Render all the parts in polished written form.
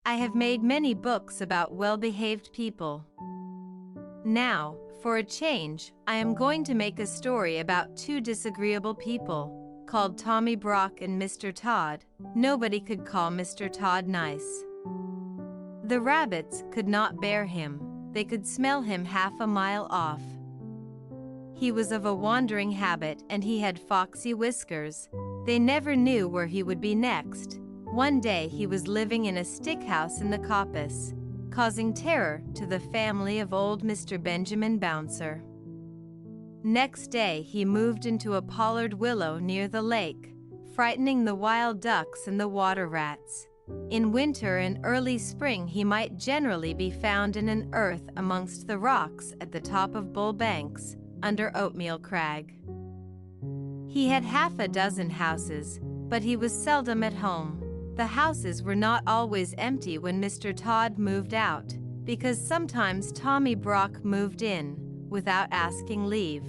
I have made many books about well-behaved people. Now, for a change, I am going to make a story about two disagreeable people, called Tommy Brock and Mr. Todd. Nobody could call Mr. Todd nice. The rabbits could not bear him. They could smell him half a mile off. He was of a wandering habit and he had foxy whiskers. They never knew where he would be next. One day he was living in a stick house in the coppice, causing terror to the family of old Mr. Benjamin Bouncer. Next day he moved into a pollard willow near the lake, frightening the wild ducks and the water rats. In winter and early spring he might generally be found in an earth amongst the rocks at the top of Bull Banks, under Oatmeal Crag. He had half a dozen houses, but he was seldom at home. The houses were not always empty when Mr. Todd moved out, because sometimes Tommy Brock moved in, without asking leave.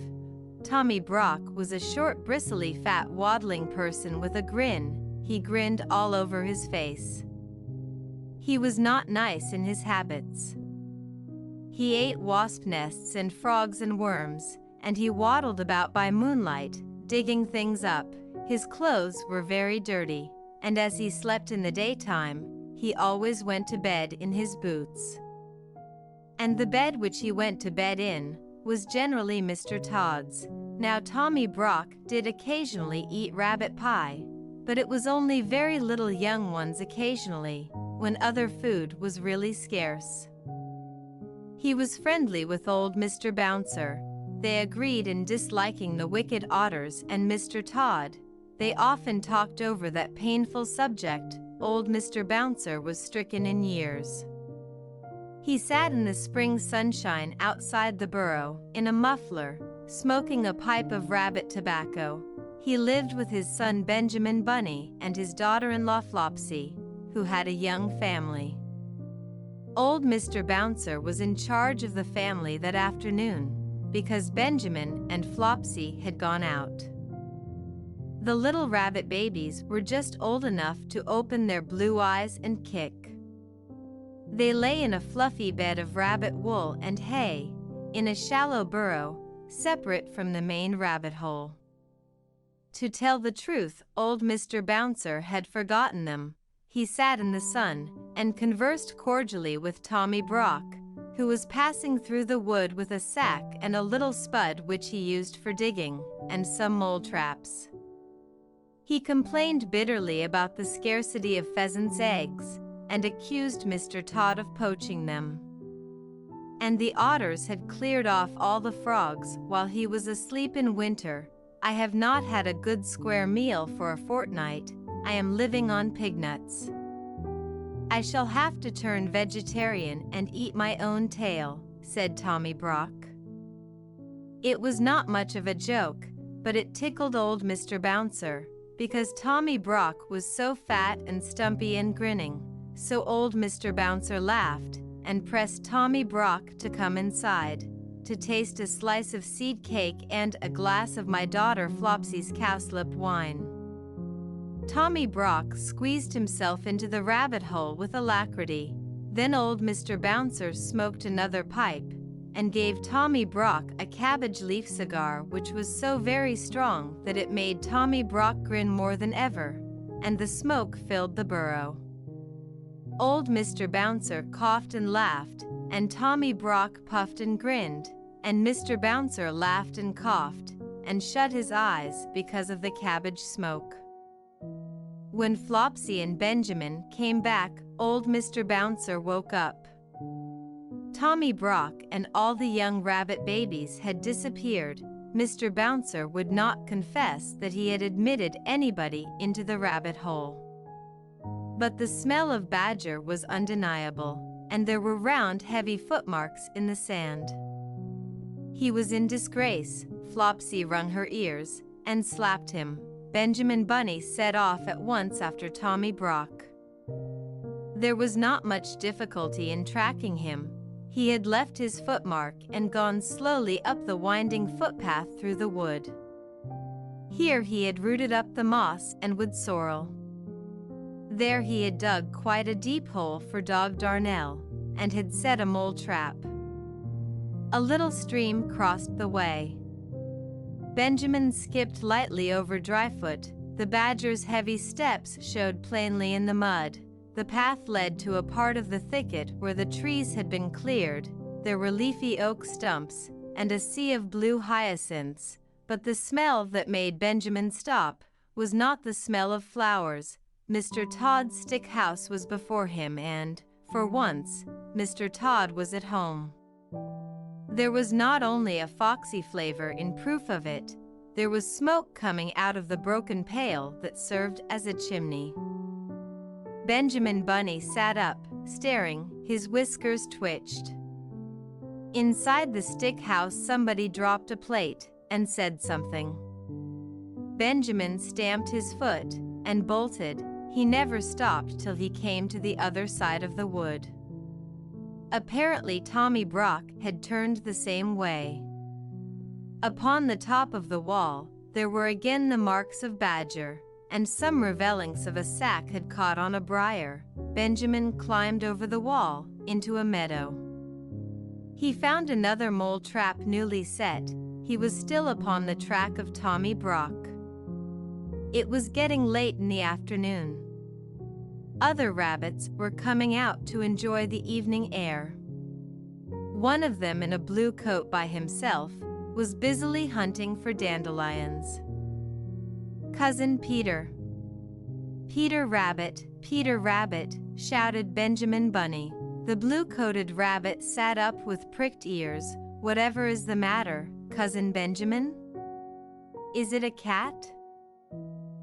Tommy Brock was a short, bristly, fat, waddling person with a grin. He grinned all over his face. He was not nice in his habits. He ate wasp nests and frogs and worms, and he waddled about by moonlight, digging things up. His clothes were very dirty, and as he slept in the daytime, he always went to bed in his boots. And the bed which he went to bed in was generally Mr. Todd's. Now Tommy Brock did occasionally eat rabbit pie, but it was only very little young ones occasionally, when other food was really scarce. He was friendly with old Mr. Bouncer. They agreed in disliking the wicked otters and Mr. Todd. They often talked over that painful subject. Old Mr. Bouncer was stricken in years. He sat in the spring sunshine outside the burrow, in a muffler, smoking a pipe of rabbit tobacco. He lived with his son Benjamin Bunny and his daughter-in-law Flopsy, who had a young family. Old Mr. Bouncer was in charge of the family that afternoon, because Benjamin and Flopsy had gone out. The little rabbit babies were just old enough to open their blue eyes and kick. They lay in a fluffy bed of rabbit wool and hay, in a shallow burrow, separate from the main rabbit hole. To tell the truth, old Mr. Bouncer had forgotten them. He sat in the sun and conversed cordially with Tommy Brock, who was passing through the wood with a sack and a little spud which he used for digging, and some mole traps. He complained bitterly about the scarcity of pheasants' eggs, and accused Mr. Todd of poaching them. And the otters had cleared off all the frogs while he was asleep in winter. I have not had a good square meal for a fortnight. I am living on pig nuts. I shall have to turn vegetarian and eat my own tail, said Tommy Brock. It was not much of a joke, but it tickled old Mr. Bouncer, because Tommy Brock was so fat and stumpy and grinning. So old Mr. Bouncer laughed and pressed Tommy Brock to come inside, to taste a slice of seed cake and a glass of my daughter Flopsy's cowslip wine. Tommy Brock squeezed himself into the rabbit hole with alacrity. Then old Mr. Bouncer smoked another pipe, and gave Tommy Brock a cabbage leaf cigar which was so very strong that it made Tommy Brock grin more than ever, and the smoke filled the burrow. Old Mr. Bouncer coughed and laughed, and Tommy Brock puffed and grinned, and Mr. Bouncer laughed and coughed, and shut his eyes because of the cabbage smoke. When Flopsy and Benjamin came back, old Mr. Bouncer woke up. Tommy Brock and all the young rabbit babies had disappeared. Mr. Bouncer would not confess that he had admitted anybody into the rabbit hole. But the smell of badger was undeniable, and there were round, heavy footmarks in the sand. He was in disgrace. Flopsy wrung her ears and slapped him. Benjamin Bunny set off at once after Tommy Brock. There was not much difficulty in tracking him. He had left his footmark and gone slowly up the winding footpath through the wood. Here he had rooted up the moss and wood sorrel. There he had dug quite a deep hole for dog Darnell, and had set a mole trap. A little stream crossed the way. Benjamin skipped lightly over Dryfoot. The badger's heavy steps showed plainly in the mud. The path led to a part of the thicket where the trees had been cleared. There were leafy oak stumps, and a sea of blue hyacinths, but the smell that made Benjamin stop was not the smell of flowers. Mr. Todd's stick house was before him and, for once, Mr. Todd was at home. There was not only a foxy flavor in proof of it, there was smoke coming out of the broken pail that served as a chimney. Benjamin Bunny sat up, staring, his whiskers twitched. Inside the stick house somebody dropped a plate and said something. Benjamin stamped his foot and bolted. He never stopped till he came to the other side of the wood. Apparently Tommy Brock had turned the same way. Upon the top of the wall, there were again the marks of badger, and some revelings of a sack had caught on a briar. Benjamin climbed over the wall, into a meadow. He found another mole trap newly set. He was still upon the track of Tommy Brock. It was getting late in the afternoon. Other rabbits were coming out to enjoy the evening air. One of them, in a blue coat by himself, was busily hunting for dandelions. Cousin Peter. Peter Rabbit, shouted Benjamin Bunny. The blue-coated rabbit sat up with pricked ears. Whatever is the matter, Cousin Benjamin? Is it a cat?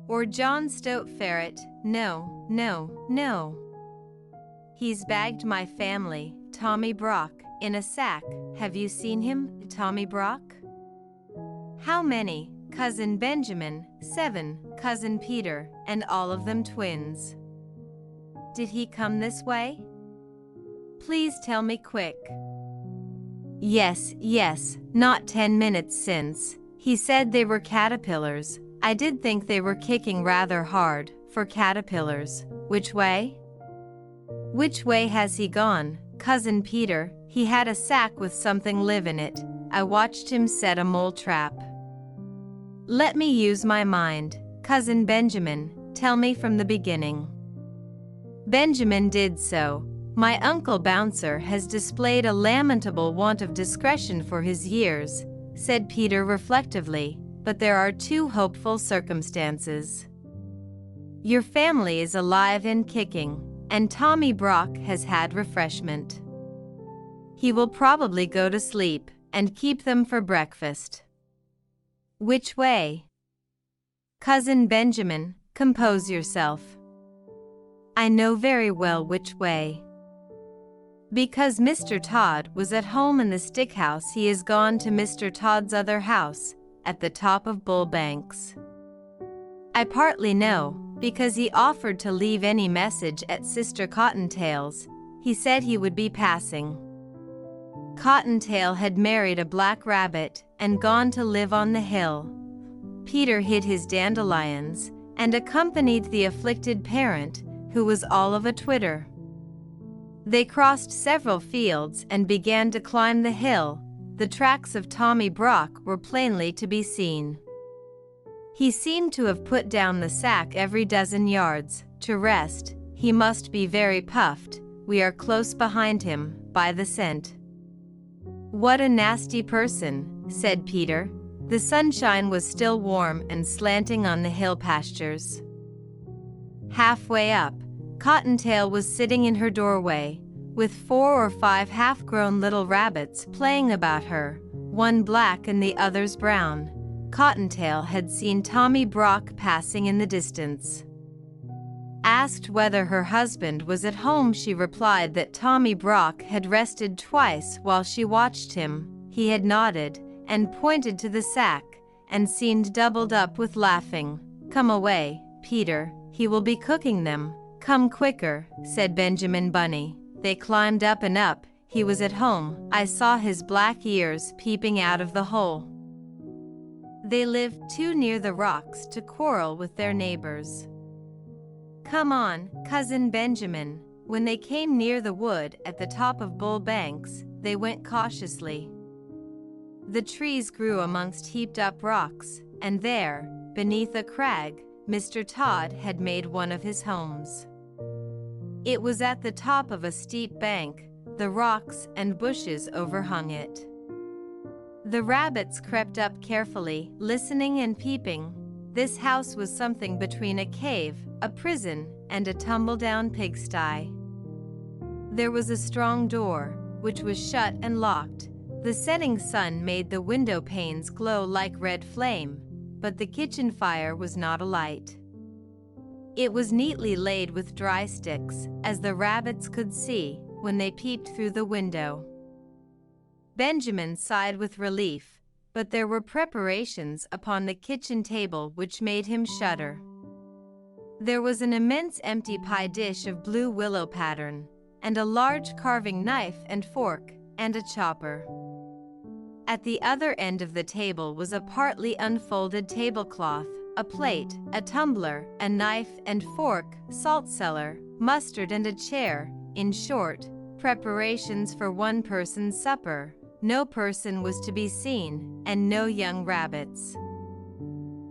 Or John Stoat Ferret? No, no, no. He's bagged my family, Tommy Brock, in a sack. Have you seen him, Tommy Brock? How many, Cousin Benjamin? 7, Cousin Peter, and all of them twins. Did he come this way? Please tell me quick. Yes, not 10 minutes since. He said they were caterpillars. I did think they were kicking rather hard, for caterpillars. Which way? Which way has he gone, Cousin Peter? He had a sack with something live in it. I watched him set a mole trap. Let me use my mind, Cousin Benjamin. Tell me from the beginning. Benjamin did so. My Uncle Bouncer has displayed a lamentable want of discretion for his years, said Peter reflectively, but there are 2 hopeful circumstances. Your family is alive and kicking, and Tommy Brock has had refreshment. He will probably go to sleep and keep them for breakfast. Which way? Cousin Benjamin, compose yourself. I know very well which way. Because Mr. Todd was at home in the stick house, he is gone to Mr. Todd's other house, at the top of Bull Banks. I partly know, because he offered to leave any message at Sister Cottontail's. He said he would be passing. Cottontail had married a black rabbit and gone to live on the hill. Peter hid his dandelions and accompanied the afflicted parent, who was all of a twitter. They crossed several fields and began to climb the hill. The tracks of Tommy Brock were plainly to be seen. He seemed to have put down the sack every dozen yards, to rest. He must be very puffed. We are close behind him, by the scent. What a nasty person, said Peter. The sunshine was still warm and slanting on the hill pastures. Halfway up, Cottontail was sitting in her doorway, with 4 or 5 half-grown little rabbits playing about her, one black and the others brown. Cottontail had seen Tommy Brock passing in the distance. Asked whether her husband was at home, she replied that Tommy Brock had rested twice while she watched him. He had nodded and pointed to the sack, and seemed doubled up with laughing. Come away, Peter, he will be cooking them. Come quicker, said Benjamin Bunny. They climbed up and up. He was at home. I saw his black ears peeping out of the hole. They lived too near the rocks to quarrel with their neighbors. "Come on, Cousin Benjamin." When they came near the wood at the top of Bull Banks, they went cautiously. The trees grew amongst heaped-up rocks, and there, beneath a crag, Mr. Todd had made one of his homes. It was at the top of a steep bank. The rocks and bushes overhung it. The rabbits crept up carefully, listening and peeping. This house was something between a cave, a prison, and a tumble-down pigsty. There was a strong door, which was shut and locked. The setting sun made the window panes glow like red flame, but the kitchen fire was not alight. It was neatly laid with dry sticks, as the rabbits could see when they peeped through the window. Benjamin sighed with relief, but there were preparations upon the kitchen table which made him shudder. There was an immense empty pie dish of blue willow pattern, and a large carving knife and fork, and a chopper. At the other end of the table was a partly unfolded tablecloth, a plate, a tumbler, a knife and fork, salt cellar, mustard and a chair. In short, preparations for one person's supper. No person was to be seen, and no young rabbits.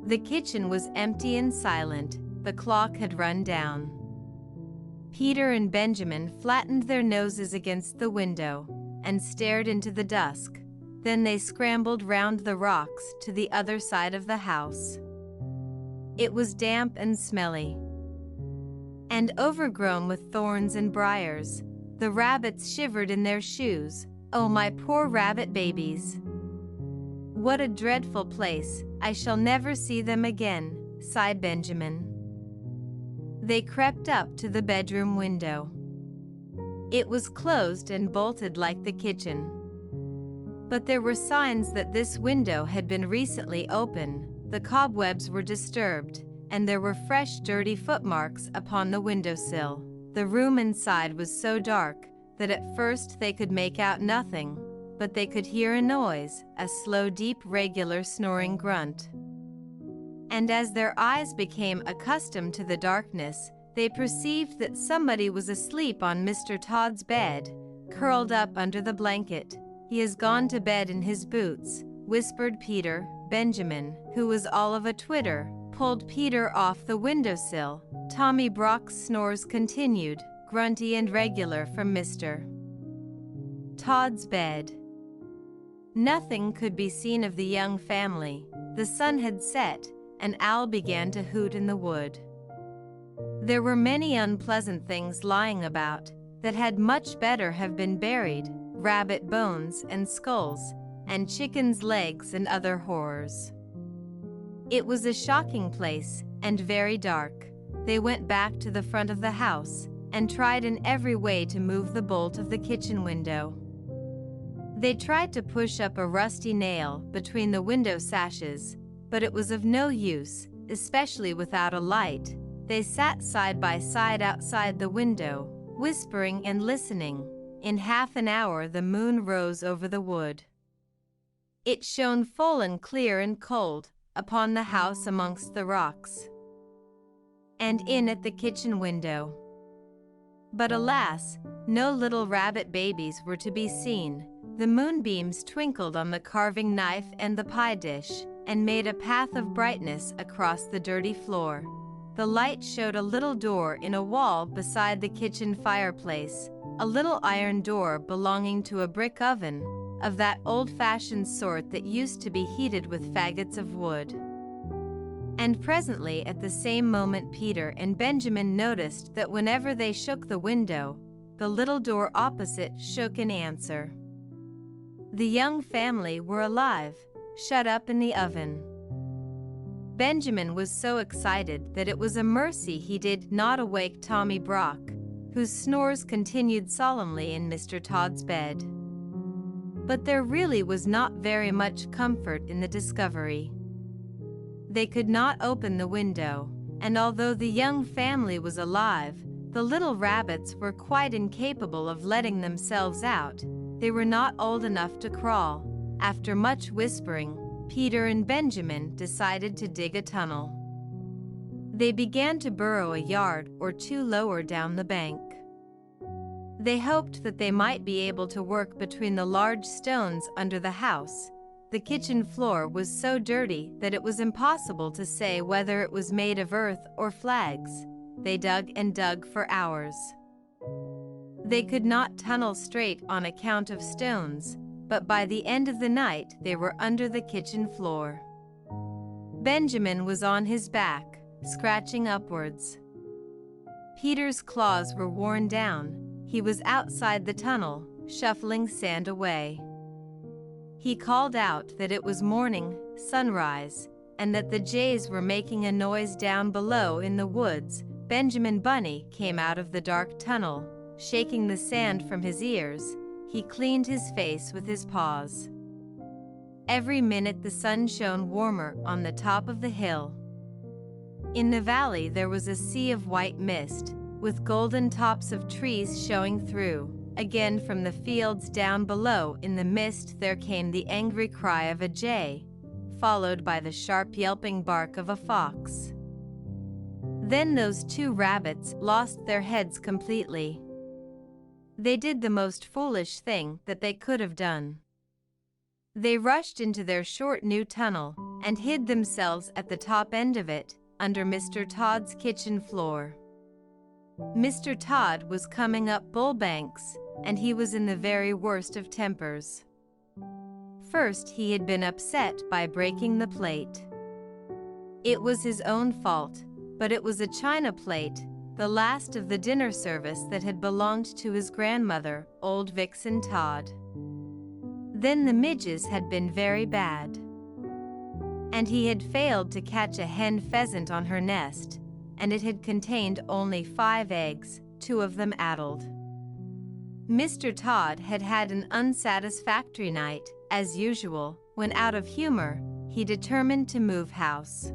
The kitchen was empty and silent. The clock had run down. Peter and Benjamin flattened their noses against the window and stared into the dusk. Then they scrambled round the rocks to the other side of the house. It was damp and smelly, and overgrown with thorns and briars. The rabbits shivered in their shoes. "Oh, my poor rabbit babies! What a dreadful place! I shall never see them again," sighed Benjamin. They crept up to the bedroom window. It was closed and bolted like the kitchen. But there were signs that this window had been recently open. The cobwebs were disturbed, and there were fresh dirty footmarks upon the windowsill. The room inside was so dark that at first they could make out nothing, but they could hear a noise, a slow, deep, regular snoring grunt. And as their eyes became accustomed to the darkness, they perceived that somebody was asleep on Mr. Todd's bed, curled up under the blanket. "He has gone to bed in his boots," whispered Peter. Benjamin, who was all of a twitter, pulled Peter off the windowsill. Tommy Brock's snores continued, grunty and regular from Mr. Todd's bed. Nothing could be seen of the young family. The sun had set, and owl began to hoot in the wood. There were many unpleasant things lying about that had much better have been buried: rabbit bones and skulls, and chickens' legs and other horrors. It was a shocking place, and very dark. They went back to the front of the house, and tried in every way to move the bolt of the kitchen window. They tried to push up a rusty nail between the window sashes, but it was of no use, especially without a light. They sat side by side outside the window, whispering and listening. In half an hour the moon rose over the wood. It shone full and clear and cold upon the house amongst the rocks, and in at the kitchen window. But alas, no little rabbit babies were to be seen. The moonbeams twinkled on the carving knife and the pie dish, and made a path of brightness across the dirty floor. The light showed a little door in a wall beside the kitchen fireplace, a little iron door belonging to a brick oven, of that old-fashioned sort that used to be heated with faggots of wood. And presently at the same moment Peter and Benjamin noticed that whenever they shook the window, the little door opposite shook in answer. The young family were alive, shut up in the oven. Benjamin was so excited that it was a mercy he did not awake Tommy Brock, whose snores continued solemnly in Mr. Todd's bed. But there really was not very much comfort in the discovery. They could not open the window, and although the young family was alive, the little rabbits were quite incapable of letting themselves out. They were not old enough to crawl. After much whispering, Peter and Benjamin decided to dig a tunnel. They began to burrow a yard or two lower down the bank. They hoped that they might be able to work between the large stones under the house. The kitchen floor was so dirty that it was impossible to say whether it was made of earth or flags. They dug and dug for hours. They could not tunnel straight on account of stones, but by the end of the night they were under the kitchen floor. Benjamin was on his back, scratching upwards. Peter's claws were worn down. He was outside the tunnel, shuffling sand away. He called out that it was morning, sunrise, and that the jays were making a noise down below in the woods. Benjamin Bunny came out of the dark tunnel, shaking the sand from his ears. He cleaned his face with his paws. Every minute the sun shone warmer on the top of the hill. In the valley there was a sea of white mist, with golden tops of trees showing through. Again from the fields down below in the mist there came the angry cry of a jay, followed by the sharp yelping bark of a fox. Then those two rabbits lost their heads completely. They did the most foolish thing that they could have done. They rushed into their short new tunnel and hid themselves at the top end of it, under Mr. Todd's kitchen floor. Mr. Todd was coming up Bull Banks, and he was in the very worst of tempers. First, he had been upset by breaking the plate. It was his own fault, but it was a china plate, the last of the dinner service that had belonged to his grandmother, old Vixen Todd. Then the midges had been very bad. And he had failed to catch a hen pheasant on her nest, and it had contained only 5 eggs, 2 of them addled. Mr. Todd had had an unsatisfactory night, as usual. When out of humor, he determined to move house.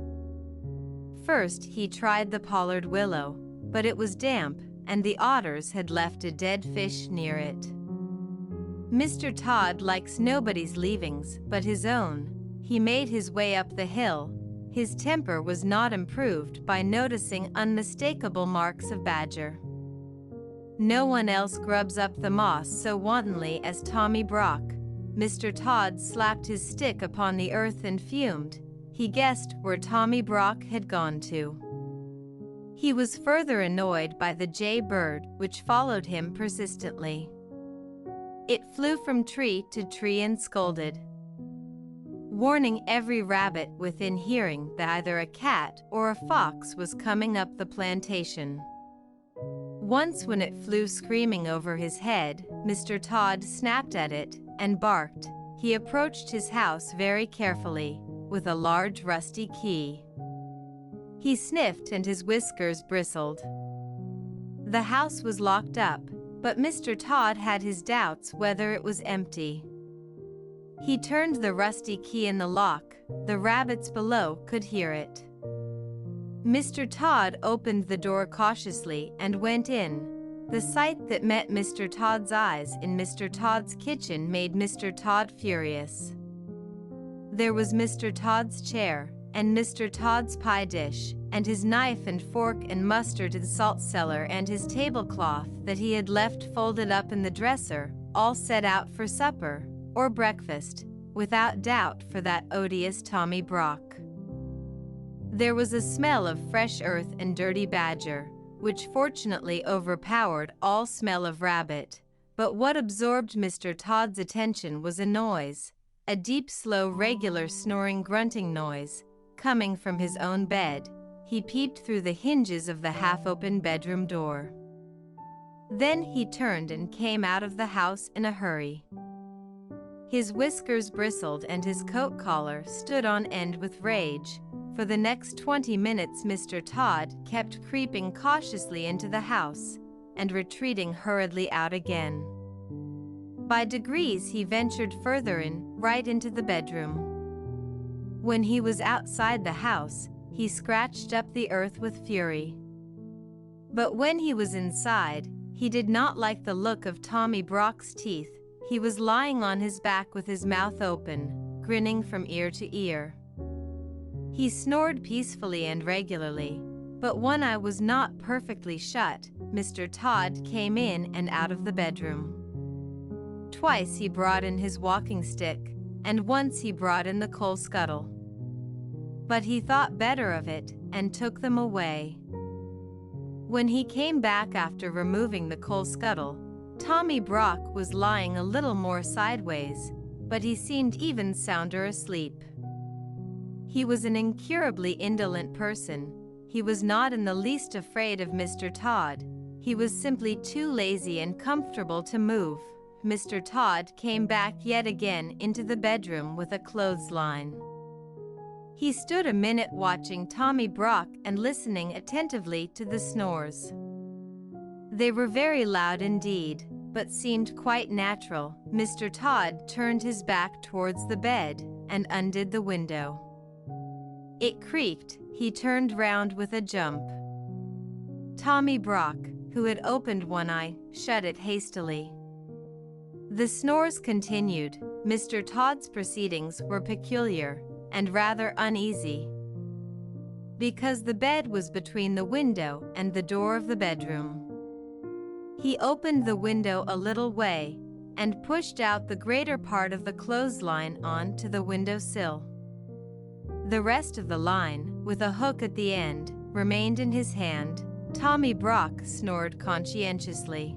First he tried the pollard willow, but it was damp, and the otters had left a dead fish near it. Mr. Todd likes nobody's leavings but his own. He made his way up the hill. His temper was not improved by noticing unmistakable marks of badger. No one else grubs up the moss so wantonly as Tommy Brock. Mr. Todd slapped his stick upon the earth and fumed. He guessed where Tommy Brock had gone to. He was further annoyed by the jay bird, which followed him persistently. It flew from tree to tree and scolded, warning every rabbit within hearing that either a cat or a fox was coming up the plantation. Once when it flew screaming over his head, Mr. Todd snapped at it and barked. He approached his house very carefully, with a large rusty key. He sniffed and his whiskers bristled. The house was locked up, but Mr. Todd had his doubts whether it was empty. He turned the rusty key in the lock. The rabbits below could hear it. Mr. Todd opened the door cautiously and went in. The sight that met Mr. Todd's eyes in Mr. Todd's kitchen made Mr. Todd furious. There was Mr. Todd's chair, and Mr. Todd's pie dish, and his knife and fork and mustard and salt cellar and his tablecloth that he had left folded up in the dresser, all set out for supper, or breakfast, without doubt for that odious Tommy Brock. There was a smell of fresh earth and dirty badger, which fortunately overpowered all smell of rabbit. But what absorbed Mr. Todd's attention was a noise, a deep, slow, regular snoring, grunting noise, coming from his own bed. He peeped through the hinges of the half-open bedroom door. Then he turned and came out of the house in a hurry. His whiskers bristled and his coat collar stood on end with rage. For the next 20 minutes Mr. Todd kept creeping cautiously into the house and retreating hurriedly out again. By degrees he ventured further in, right into the bedroom. When he was outside the house, he scratched up the earth with fury. But when he was inside, he did not like the look of Tommy Brock's teeth. He was lying on his back with his mouth open, grinning from ear to ear. He snored peacefully and regularly. But one eye was not perfectly shut. Mr. Todd came in and out of the bedroom. Twice he brought in his walking stick, and once he brought in the coal scuttle. But he thought better of it, and took them away. When he came back after removing the coal scuttle, Tommy Brock was lying a little more sideways, but he seemed even sounder asleep. He was an incurably indolent person. He was not in the least afraid of Mr. Todd. He was simply too lazy and comfortable to move. Mr. Todd came back yet again into the bedroom with a clothesline. He stood a minute watching Tommy Brock and listening attentively to the snores. They were very loud indeed, but seemed quite natural. Mr. Todd turned his back towards the bed and undid the window. It creaked. He turned round with a jump. Tommy Brock, who had opened one eye, shut it hastily. The snores continued. Mr. Todd's proceedings were peculiar and rather uneasy, because the bed was between the window and the door of the bedroom. He opened the window a little way and pushed out the greater part of the clothesline on to the window sill. The rest of the line, with a hook at the end, remained in his hand. Tommy Brock snored conscientiously.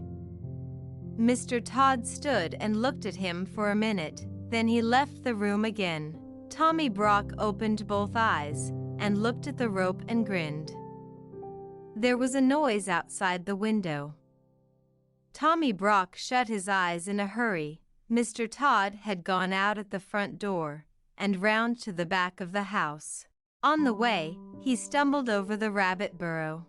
Mr. Todd stood and looked at him for a minute, then he left the room again. Tommy Brock opened both eyes and looked at the rope and grinned. There was a noise outside the window. Tommy Brock shut his eyes in a hurry. Mr. Todd had gone out at the front door and round to the back of the house. On the way, he stumbled over the rabbit burrow.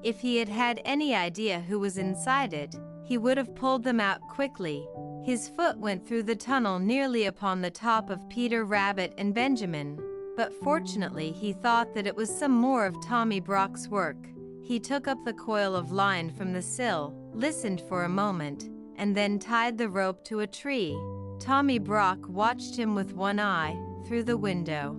If he had had any idea who was inside it, he would have pulled them out quickly. His foot went through the tunnel nearly upon the top of Peter Rabbit and Benjamin, but fortunately he thought that it was some more of Tommy Brock's work. He took up the coil of line from the sill, listened for a moment, and then tied the rope to a tree. Tommy Brock watched him with one eye through the window.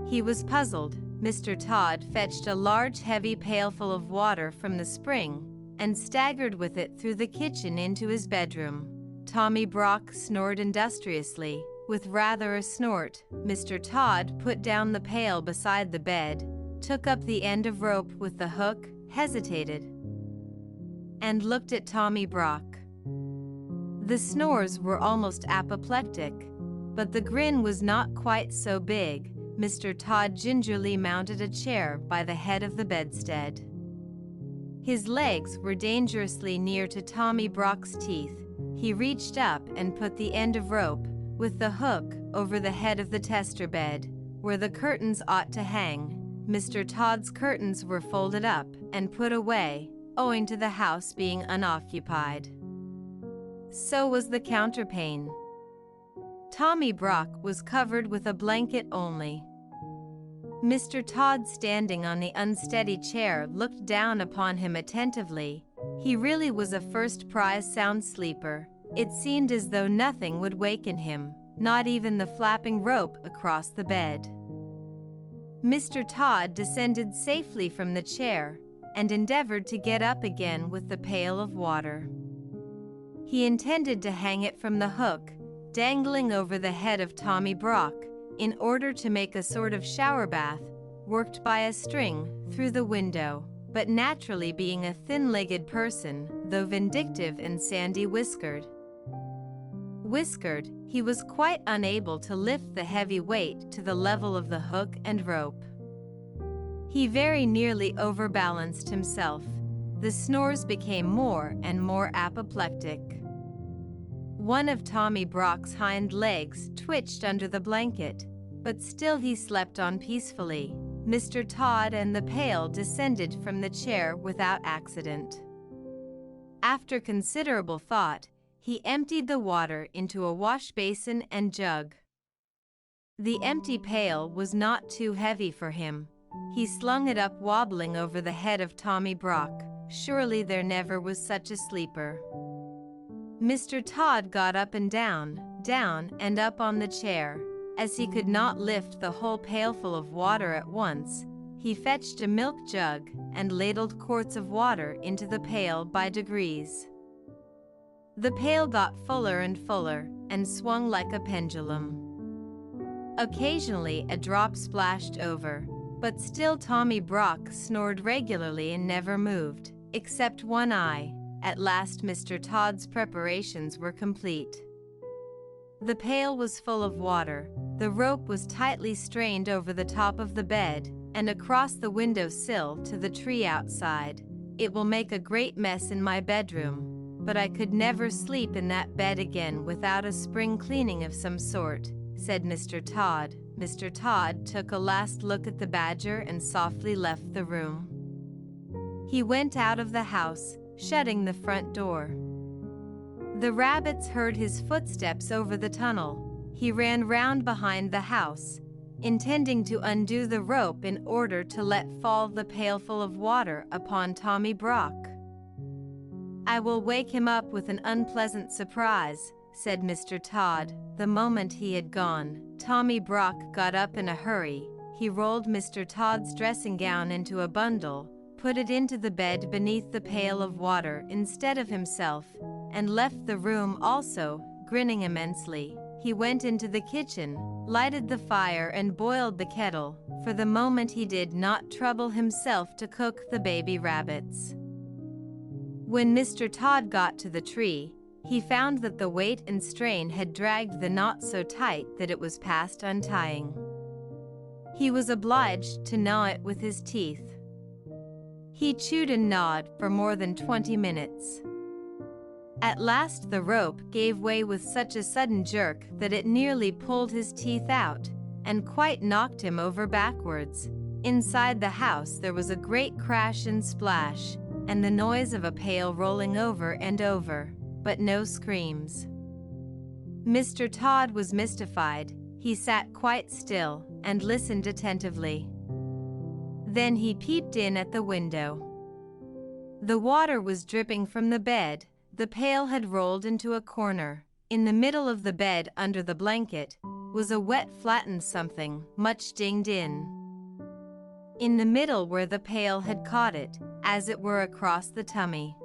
He was puzzled. Mr. Todd fetched a large heavy pailful of water from the spring and staggered with it through the kitchen into his bedroom. Tommy Brock snored industriously, with rather a snort. Mr. Todd put down the pail beside the bed, took up the end of rope with the hook, hesitated, and looked at Tommy Brock. The snores were almost apoplectic, but the grin was not quite so big. Mr. Todd gingerly mounted a chair by the head of the bedstead. His legs were dangerously near to Tommy Brock's teeth. He reached up and put the end of rope, with the hook, over the head of the tester bed, where the curtains ought to hang. Mr. Todd's curtains were folded up and put away, owing to the house being unoccupied. So was the counterpane. Tommy Brock was covered with a blanket only. Mr. Todd, standing on the unsteady chair, looked down upon him attentively. He really was a first-prize sound sleeper. It seemed as though nothing would waken him, not even the flapping rope across the bed. Mr. Todd descended safely from the chair and endeavored to get up again with the pail of water. He intended to hang it from the hook, dangling over the head of Tommy Brock, in order to make a sort of shower bath, worked by a string, through the window. But naturally, being a thin-legged person, though vindictive and sandy-whiskered, he was quite unable to lift the heavy weight to the level of the hook and rope. He very nearly overbalanced himself. The snores became more and more apoplectic. One of Tommy Brock's hind legs twitched under the blanket, but still he slept on peacefully. Mr. Todd and the pail descended from the chair without accident. After considerable thought, he emptied the water into a wash basin and jug. The empty pail was not too heavy for him. He slung it up wobbling over the head of Tommy Brock. Surely there never was such a sleeper. Mr. Todd got up and down and up on the chair. As he could not lift the whole pailful of water at once, he fetched a milk jug and ladled quarts of water into the pail by degrees. The pail got fuller and fuller and swung like a pendulum. Occasionally a drop splashed over, but still Tommy Brock snored regularly and never moved, except one eye. At last Mr. Todd's preparations were complete. The pail was full of water, the rope was tightly strained over the top of the bed and across the window sill to the tree outside. It will make a great mess in my bedroom, but I could never sleep in that bed again without a spring cleaning of some sort, said Mr. Todd. Mr. Todd took a last look at the badger and softly left the room. He went out of the house, shutting the front door. The rabbits heard his footsteps over the tunnel. He ran round behind the house, intending to undo the rope in order to let fall the pailful of water upon Tommy Brock. "I will wake him up with an unpleasant surprise," said Mr. Todd. The moment he had gone, Tommy Brock got up in a hurry. He rolled Mr. Todd's dressing gown into a bundle, put it into the bed beneath the pail of water instead of himself, and left the room also, grinning immensely. He went into the kitchen, lighted the fire and boiled the kettle. For the moment he did not trouble himself to cook the baby rabbits. When Mr. Todd got to the tree, he found that the weight and strain had dragged the knot so tight that it was past untying. He was obliged to gnaw it with his teeth. He chewed and gnawed for more than 20 minutes. At last the rope gave way with such a sudden jerk that it nearly pulled his teeth out, and quite knocked him over backwards. Inside the house there was a great crash and splash, and the noise of a pail rolling over and over, but no screams. Mr. Todd was mystified. He sat quite still and listened attentively. Then he peeped in at the window. The water was dripping from the bed. The pail had rolled into a corner. In the middle of the bed under the blanket was a wet flattened something, much dinged in. In the middle where the pail had caught it, as it were across the tummy.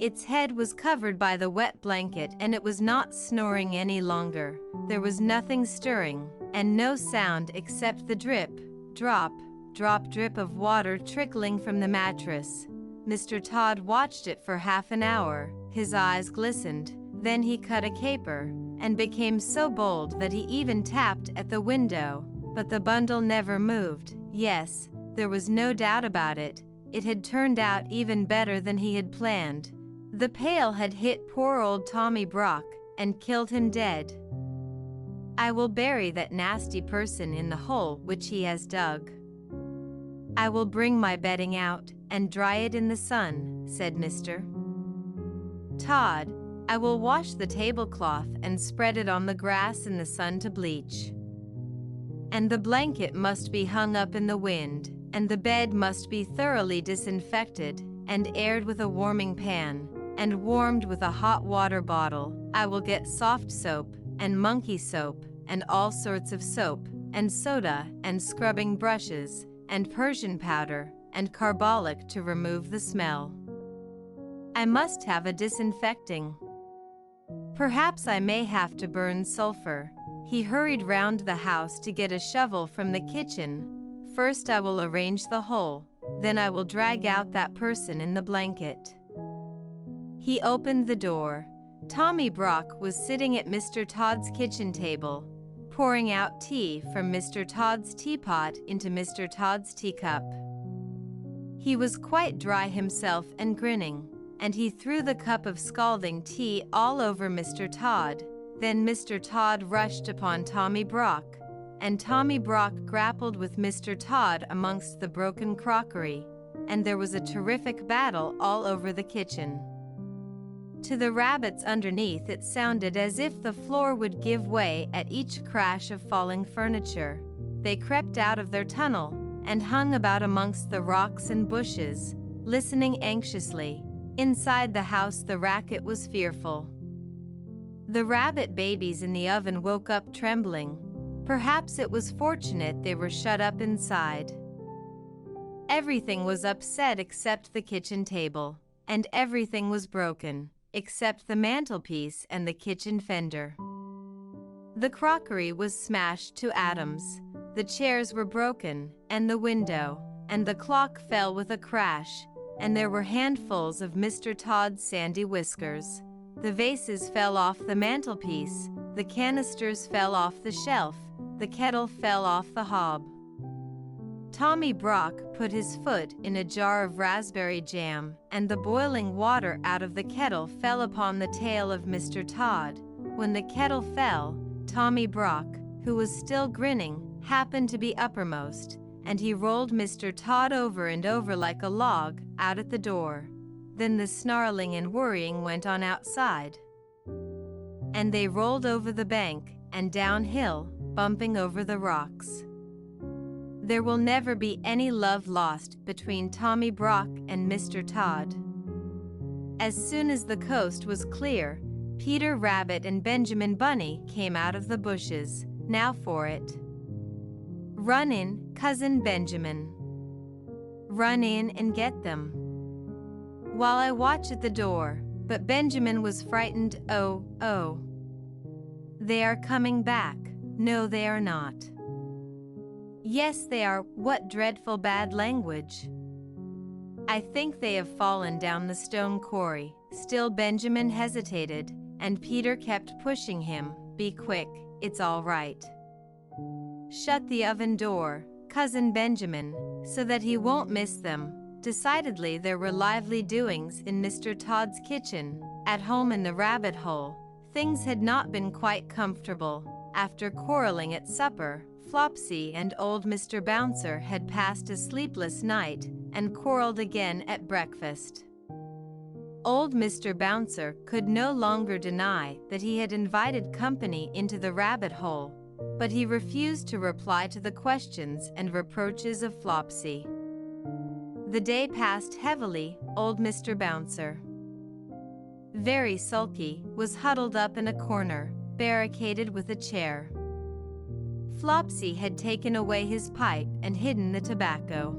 Its head was covered by the wet blanket and it was not snoring any longer. There was nothing stirring, and no sound except the drip, drop, drop drip of water trickling from the mattress. Mr. Todd watched it for half an hour. His eyes glistened. Then he cut a caper, and became so bold that he even tapped at the window. But the bundle never moved. Yes, there was no doubt about it. It had turned out even better than he had planned. The pail had hit poor old Tommy Brock, and killed him dead. "I will bury that nasty person in the hole which he has dug. I will bring my bedding out, and dry it in the sun," said Mr. Todd. "I will wash the tablecloth and spread it on the grass in the sun to bleach. And the blanket must be hung up in the wind, and the bed must be thoroughly disinfected, and aired with a warming pan, and warmed with a hot water bottle. I will get soft soap, and monkey soap, and all sorts of soap, and soda, and scrubbing brushes, and Persian powder, and carbolic to remove the smell. I must have a disinfecting. Perhaps I may have to burn sulfur." He hurried round the house to get a shovel from the kitchen. "First I will arrange the hole, then I will drag out that person in the blanket." He opened the door. Tommy Brock was sitting at Mr. Todd's kitchen table, pouring out tea from Mr. Todd's teapot into Mr. Todd's teacup. He was quite dry himself and grinning, and he threw the cup of scalding tea all over Mr. Todd. Then Mr. Todd rushed upon Tommy Brock, and Tommy Brock grappled with Mr. Todd amongst the broken crockery, and there was a terrific battle all over the kitchen. To the rabbits underneath it sounded as if the floor would give way at each crash of falling furniture. They crept out of their tunnel and hung about amongst the rocks and bushes, listening anxiously. Inside the house the racket was fearful. The rabbit babies in the oven woke up trembling. Perhaps it was fortunate they were shut up inside. Everything was upset except the kitchen table, and everything was broken, except the mantelpiece and the kitchen fender. The crockery was smashed to atoms, the chairs were broken, and the window, and the clock fell with a crash, and there were handfuls of Mr. Todd's sandy whiskers. The vases fell off the mantelpiece, the canisters fell off the shelf, the kettle fell off the hob. Tommy Brock put his foot in a jar of raspberry jam, and the boiling water out of the kettle fell upon the tail of Mr. Todd. When the kettle fell, Tommy Brock, who was still grinning, happened to be uppermost, and he rolled Mr. Todd over and over like a log, out at the door. Then the snarling and worrying went on outside. And they rolled over the bank, and downhill, bumping over the rocks. There will never be any love lost between Tommy Brock and Mr. Todd. As soon as the coast was clear, Peter Rabbit and Benjamin Bunny came out of the bushes. Now for it. Run in, Cousin Benjamin. Run in and get them. While I watch at the door, but Benjamin was frightened. Oh, oh. They are coming back. No, they are not. Yes, they are. What dreadful bad language. I think they have fallen down the stone quarry. Still Benjamin hesitated, and Peter kept pushing him. Be quick, it's all right. Shut the oven door, Cousin Benjamin, so that he won't miss them. Decidedly there were lively doings in Mr. Todd's kitchen. At home in the rabbit hole, things had not been quite comfortable. After quarreling at supper, Flopsy and old Mr. Bouncer had passed a sleepless night and quarreled again at breakfast. Old Mr. Bouncer could no longer deny that he had invited company into the rabbit hole, but he refused to reply to the questions and reproaches of Flopsy. The day passed heavily. Old Mr. Bouncer, very sulky, was huddled up in a corner, barricaded with a chair. Flopsy had taken away his pipe and hidden the tobacco.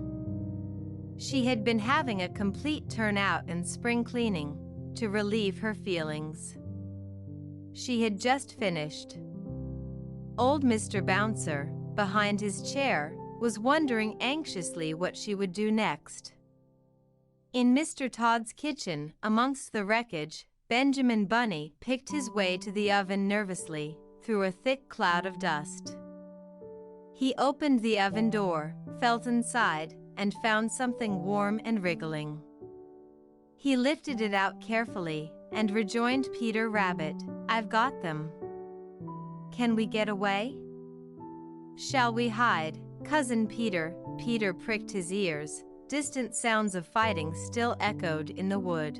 She had been having a complete turnout and spring cleaning to relieve her feelings. She had just finished. Old Mr. Bouncer, behind his chair, was wondering anxiously what she would do next. In Mr. Todd's kitchen, amongst the wreckage, Benjamin Bunny picked his way to the oven nervously, through a thick cloud of dust. He opened the oven door, felt inside, and found something warm and wriggling. He lifted it out carefully, and rejoined Peter Rabbit, I've got them. Can we get away? Shall we hide, Cousin Peter? Peter pricked his ears. Distant sounds of fighting still echoed in the wood.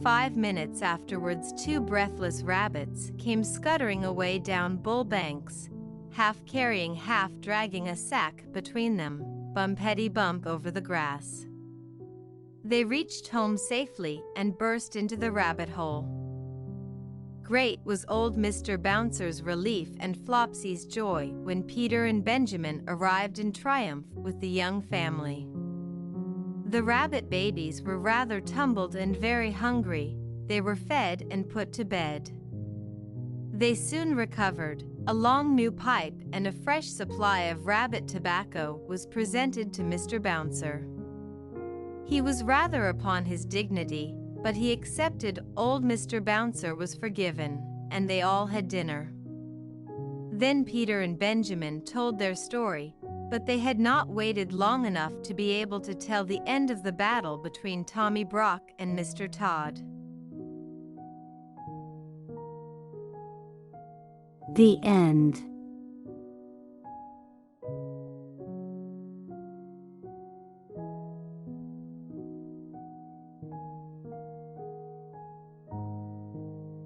5 minutes afterwards, 2 breathless rabbits came scuttering away down Bull Banks, half carrying, half dragging a sack between them, bumpety bump over the grass. They reached home safely and burst into the rabbit hole. Great was old Mr. Bouncer's relief and Flopsy's joy when Peter and Benjamin arrived in triumph with the young family. The rabbit babies were rather tumbled and very hungry. They were fed and put to bed. They soon recovered. A long new pipe and a fresh supply of rabbit tobacco was presented to Mr. Bouncer. He was rather upon his dignity, but he accepted. Old Mr. Bouncer was forgiven, and they all had dinner. Then Peter and Benjamin told their story, but they had not waited long enough to be able to tell the end of the battle between Tommy Brock and Mr. Todd. The end.